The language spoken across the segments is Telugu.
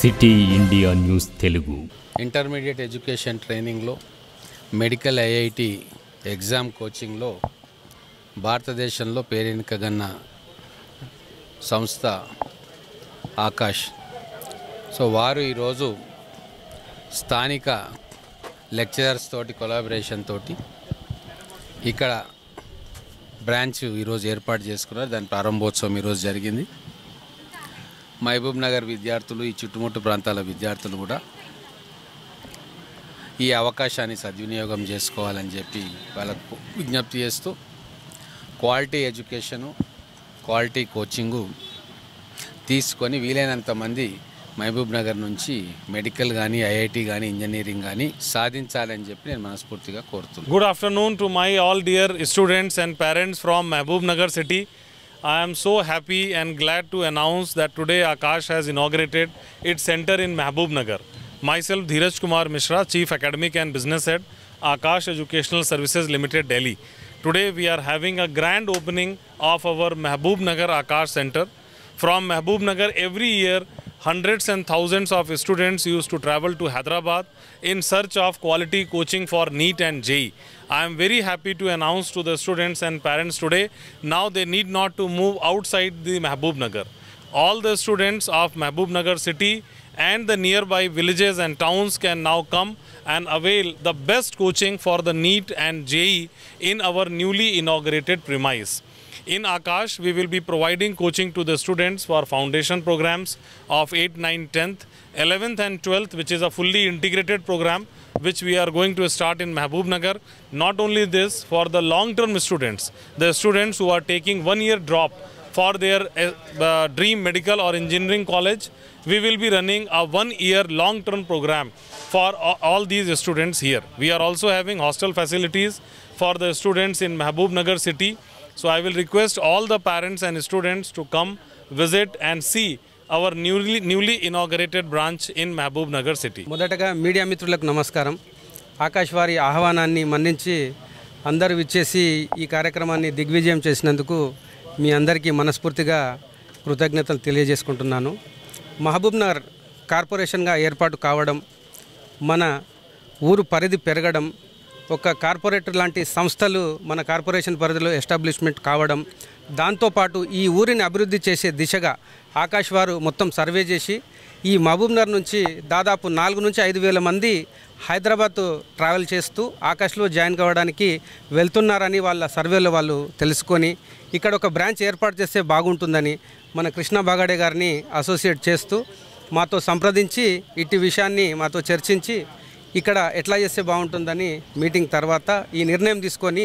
City India news Telugu intermediate education ట్రైనింగ్లో మెడికల్ ఐఐటి ఎగ్జామ్ కోచింగ్లో భారతదేశంలో పేరెన్నికగన్న సంస్థ ఆకాష్. సో వారు ఈరోజు స్థానిక లెక్చరర్స్ తోటి కొలాబరేషన్ తోటి ఇక్కడ బ్రాంచ్ ఈరోజు ఏర్పాటు చేసుకున్నారు. దాని ప్రారంభోత్సవం ఈరోజు జరిగింది. మహబూబ్ నగర్ విద్యార్థులు, ఈ చుట్టుముట్టు ప్రాంతాల విద్యార్థులు కూడా ఈ అవకాశాన్ని సద్వినియోగం చేసుకోవాలని చెప్పి వాళ్ళకు విజ్ఞప్తి చేస్తూ క్వాలిటీ ఎడ్యుకేషను, క్వాలిటీ కోచింగు తీసుకొని వీలైనంత మంది మహబూబ్ నగర్ నుంచి మెడికల్ కానీ, ఐఐటి కానీ, ఇంజనీరింగ్ కానీ సాధించాలని చెప్పి నేను మనస్ఫూర్తిగా కోరుతున్నాను. Good afternoon to my all dear students and parents from Mehboob Nagar city. I am so happy and glad to announce that today Akash has inaugurated its center in Mehboob Nagar. Myself Dheeraj Kumar Mishra, Chief Academic and Business Head, Akash Educational Services Limited, Delhi. Today we are having a grand opening of our Mehboob Nagar Akash Center. From Mehboob Nagar every year hundreds and thousands of students used to travel to Hyderabad in search of quality coaching for NEET and JEE. I am very happy to announce to the students and parents today, now they need not to move outside the Mehboob Nagar. All the students of Mehboob Nagar city and the nearby villages and towns can now come and avail the best coaching for the NEET and JEE in our newly inaugurated premise. In Akash, we will be providing coaching to the students for foundation programs of 8th, 9th, 10th, 11th and 12th, which is a fully integrated program which we are going to start in Mehboob Nagar. Not only this, for the long-term students, the students who are taking 1 year drop for their dream medical or engineering college, we will be running a 1 year long-term program for all these students here. We are also having hostel facilities for the students in Mehboob Nagar city. So I will request all the parents and students to come visit and see our newly inaugurated branch in Mehboob Nagar city. మొదటగా మీడియా మిత్రులకు నమస్కారం. ఆకాష్ వారి ఆహ్వానాన్ని మన్నించి అందరూ విచ్చేసి ఈ కార్యక్రమాన్ని దిగ్విజయం చేసినందుకు మీ అందరికీ మనస్ఫూర్తిగా కృతజ్ఞతలు తెలియజేసుకుంటున్నాను. మహబూబ్ నగర్ కార్పొరేషన్గా ఏర్పాటు కావడం, మన ఊరు పరిధి పెరగడం, ఒక కార్పొరేటర్ లాంటి సంస్థలు మన కార్పొరేషన్ పరిధిలో ఎస్టాబ్లిష్మెంట్ కావడం, దాంతోపాటు ఈ ఊరిని అభివృద్ధి చేసే దిశగా ఆకాష్ వారు మొత్తం సర్వే చేసి ఈ మహబూబ్ నగర్ నుంచి దాదాపు 4 నుంచి 5 వేల మంది హైదరాబాద్ ట్రావెల్ చేస్తూ ఆకాష్లో జాయిన్ కావడానికి వెళ్తున్నారని వాళ్ళ సర్వేలో వాళ్ళు తెలుసుకొని ఇక్కడ ఒక బ్రాంచ్ ఏర్పాటు చేస్తే బాగుంటుందని మన కృష్ణ బాగాడే గారిని అసోసియేట్ చేస్తూ మాతో సంప్రదించి ఇట్టి విషయాన్ని మాతో చర్చించి ఇక్కడ ఎట్లా చేస్తే బాగుంటుందని మీటింగ్ తర్వాత ఈ నిర్ణయం తీసుకొని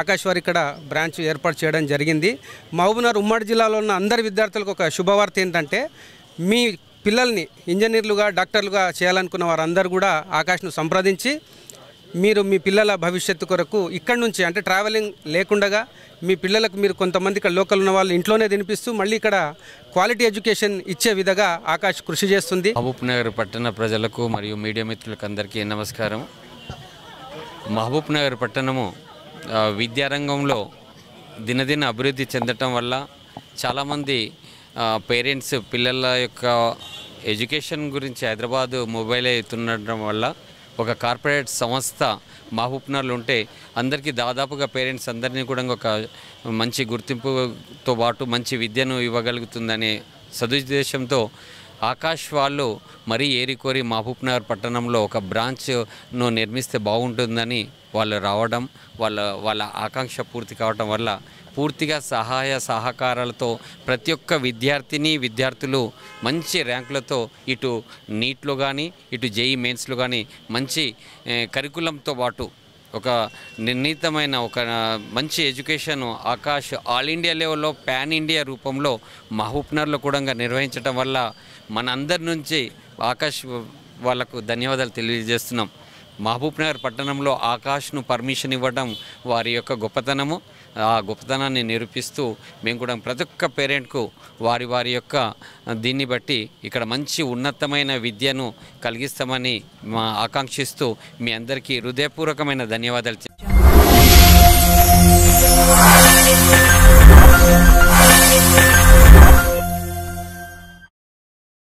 ఆకాష్ వారు ఇక్కడ బ్రాంచ్ ఏర్పాటు చేయడం జరిగింది. మహబూబ్నగర్ ఉమ్మడి జిల్లాలో ఉన్న అందరి విద్యార్థులకు ఒక శుభవార్త ఏంటంటే, మీ పిల్లల్ని ఇంజనీర్లుగా, డాక్టర్లుగా చేయాలనుకున్న వారందరూ కూడా ఆకాష్ను సంప్రదించి మీరు మీ పిల్లల భవిష్యత్తు కొరకు ఇక్కడ నుంచి, అంటే ట్రావెలింగ్ లేకుండా మీ పిల్లలకు మీరు కొంతమంది ఇక్కడ లోకల్ ఉన్న వాళ్ళు ఇంట్లోనే తినిపిస్తూ మళ్ళీ ఇక్కడ క్వాలిటీ ఎడ్యుకేషన్ ఇచ్చే విధంగా ఆకాష్ కృషి చేస్తుంది. మహబూబ్ నగర్ పట్టణ ప్రజలకు మరియు మీడియా మిత్రులకు అందరికీ నమస్కారం. మహబూబ్ నగర్ పట్టణము విద్యారంగంలో దినదిన అభివృద్ధి చెందటం వల్ల చాలామంది పేరెంట్స్ పిల్లల యొక్క ఎడ్యుకేషన్ గురించి హైదరాబాద్ మొబైల్ అవుతుండటం వల్ల ఒక కార్పొరేట్ సంస్థ మహబూబ్నగర్లో ఉంటే అందరికీ దాదాపుగా పేరెంట్స్ అందరినీ కూడా ఒక మంచి గుర్తింపుతో పాటు మంచి విద్యను ఇవ్వగలుగుతుందనే సదుద్దేశంతో ఆకాష్ వాళ్ళు మరీ ఏరికోరి మహబూబ్నగర్ పట్టణంలో ఒక బ్రాంచ్ను నిర్మిస్తే బాగుంటుందని వాళ్ళు రావడం, వాళ్ళ ఆకాంక్ష పూర్తి కావడం వల్ల పూర్తిగా సహాయ సహకారాలతో ప్రతి ఒక్క విద్యార్థులు మంచి ర్యాంకులతో ఇటు నీట్లో కానీ, ఇటు జేఈ మెయిన్స్లో కానీ మంచి కరికులంతో పాటు ఒక నిర్ణీతమైన ఒక మంచి ఎడ్యుకేషన్ ఆకాష్ ఆల్ ఇండియా లెవెల్లో పాన్ ఇండియా రూపంలో మహబూబ్నగర్లో కూడా నిర్వహించడం వల్ల మన అందరి నుంచి ఆకాష్ వాళ్ళకు ధన్యవాదాలు తెలియజేస్తున్నాం. మహబూబ్నగర్ పట్టణంలో ఆకాష్ను పర్మిషన్ ఇవ్వడం వారి యొక్క గొప్పతనము. ఆ గొప్పతనాన్ని నిరూపిస్తూ మేము కూడా ప్రతి ఒక్క పేరెంట్కు వారి యొక్క దీన్ని బట్టి ఇక్కడ మంచి ఉన్నతమైన విద్యను కలిగిస్తామని ఆకాంక్షిస్తూ మీ అందరికీ హృదయపూర్వకమైన ధన్యవాదాలు.